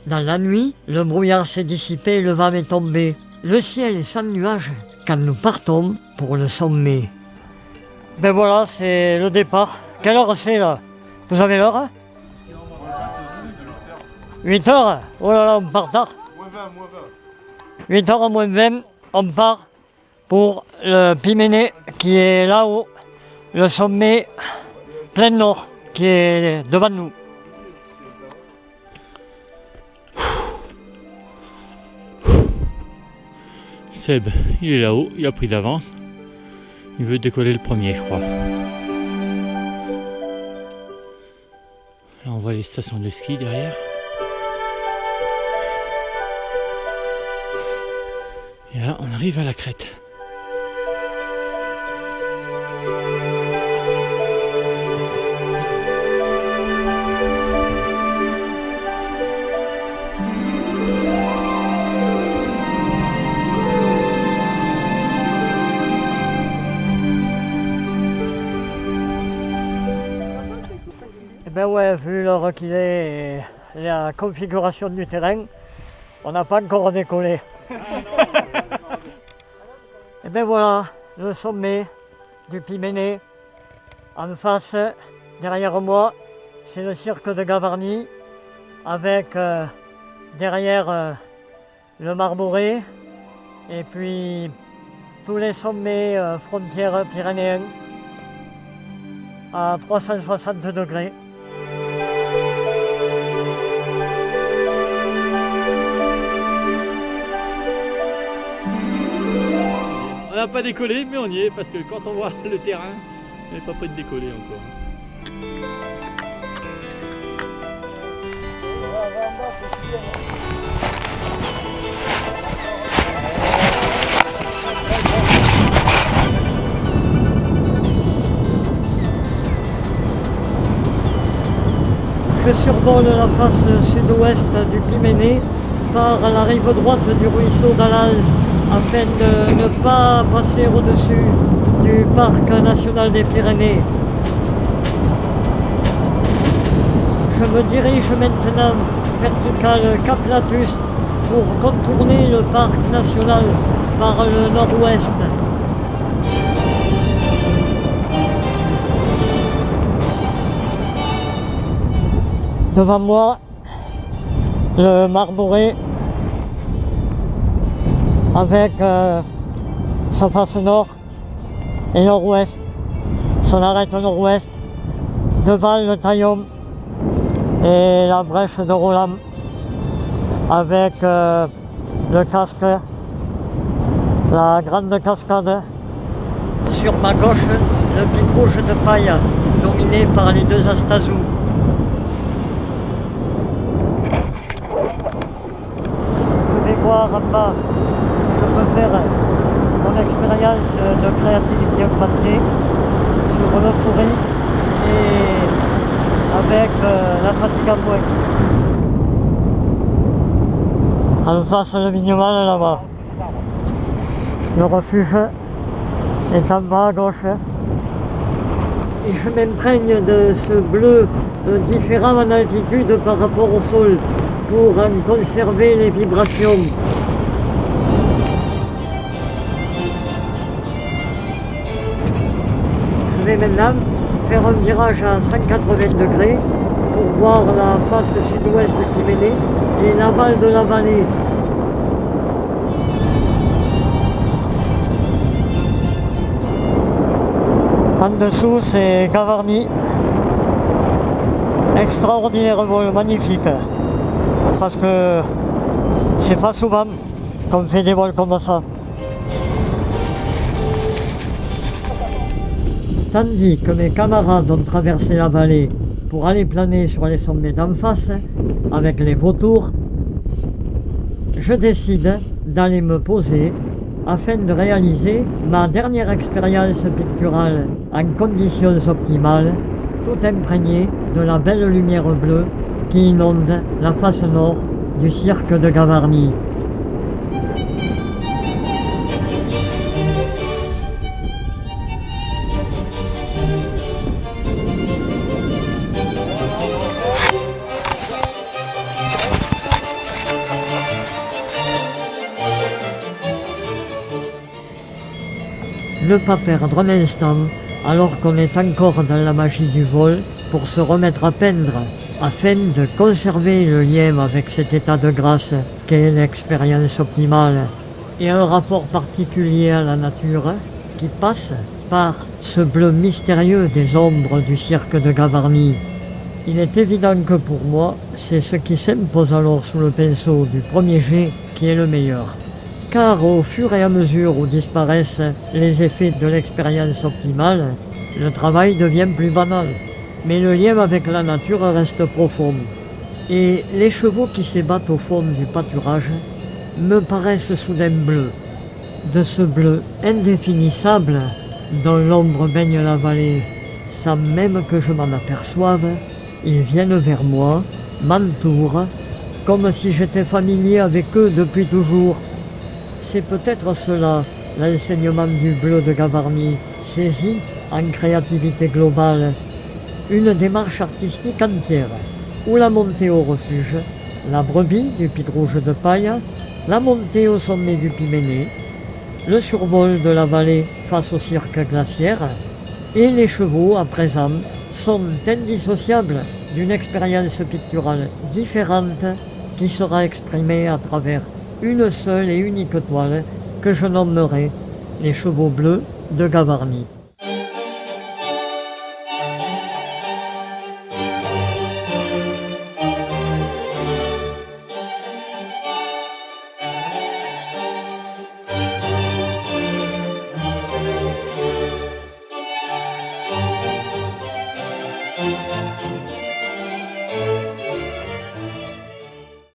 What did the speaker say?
Dans la nuit, le brouillard s'est dissipé et le vent est tombé. Le ciel est sans nuages quand nous partons pour le sommet. Ben voilà, c'est le départ. Quelle heure c'est là? Vous avez l'heure? 8 heures? Oh là là, on part tard. 8 heures moins 20, on part pour le Pyménée qui est là-haut, le sommet plein nord qui est devant nous. Seb, il est là-haut, il a pris d'avance. Il veut décoller le premier, je crois. Là, on voit les stations de ski derrière. Et là, on arrive à la crête. Eh ben ouais, vu l'heure qu'il est et la configuration du terrain, on n'a pas encore décollé. Et ben voilà, le sommet du Pyménée. En face, derrière moi, c'est le cirque de Gavarnie, avec derrière le Marboré, et puis tous les sommets frontières pyrénéens à 360 degrés. On n'a pas décollé, mais on y est, parce que quand on voit le terrain, on n'est pas prêt de décoller encore. Je survole la face sud-ouest du Pyménée par la rive droite du ruisseau d'Alals afin de ne pas passer au-dessus du parc national des Pyrénées. Je me dirige maintenant vertical Cap Latus pour contourner le parc national par le nord-ouest. Devant moi, le Marboré avec sa face nord et nord-ouest, son arête nord-ouest, devant le Taillon et la brèche de Roland avec le casque, la grande cascade. Sur ma gauche, le pic rouge de paille dominé par les deux Astazous. Je vais voir en bas si je peux faire mon expérience de créativité augmentée sur le fourré et avec la fatigue en moins. En face le vignemal là-bas. Le refuge est en bas à gauche. Et je m'imprègne de ce bleu différent en altitude par rapport au sol pour en conserver les vibrations. Je vais maintenant faire un virage à 180 degrés pour voir la face sud-ouest du Pyménée et l'aval de la vallée. En dessous, c'est Gavarnie. Extraordinaire vol, magnifique. Parce que c'est pas souvent qu'on fait des vols comme ça. Tandis que mes camarades ont traversé la vallée pour aller planer sur les sommets d'en face avec les vautours, je décide d'aller me poser afin de réaliser ma dernière expérience picturale en conditions optimales, tout imprégné de la belle lumière bleue qui inonde la face nord du cirque de Gavarnie. ne pas perdre un instant alors qu'on est encore dans la magie du vol pour se remettre à peindre, afin de conserver le lien avec cet état de grâce qu'est l'expérience optimale et un rapport particulier à la nature qui passe par ce bleu mystérieux des ombres du cirque de Gavarnie. Il est évident que pour moi, c'est ce qui s'impose alors sous le pinceau du premier jet qui est le meilleur. Car au fur et à mesure où disparaissent les effets de l'expérience optimale, le travail devient plus banal. Mais le lien avec la nature reste profond. Et les chevaux qui s'ébattent au fond du pâturage me paraissent soudain bleus. De ce bleu indéfinissable dont l'ombre baigne la vallée, sans même que je m'en aperçoive, ils viennent vers moi, m'entourent, comme si j'étais familier avec eux depuis toujours. C'est peut-être cela, l'enseignement du bleu de Gavarnie, saisi en créativité globale, une démarche artistique entière, où la montée au refuge, la brebis du pied rouge de paille, la montée au sommet du Piménée, le survol de la vallée face au cirque glaciaire, et les chevaux à présent sont indissociables d'une expérience picturale différente qui sera exprimée à travers une seule et unique toile que je nommerai les chevaux bleus de Gavarnie.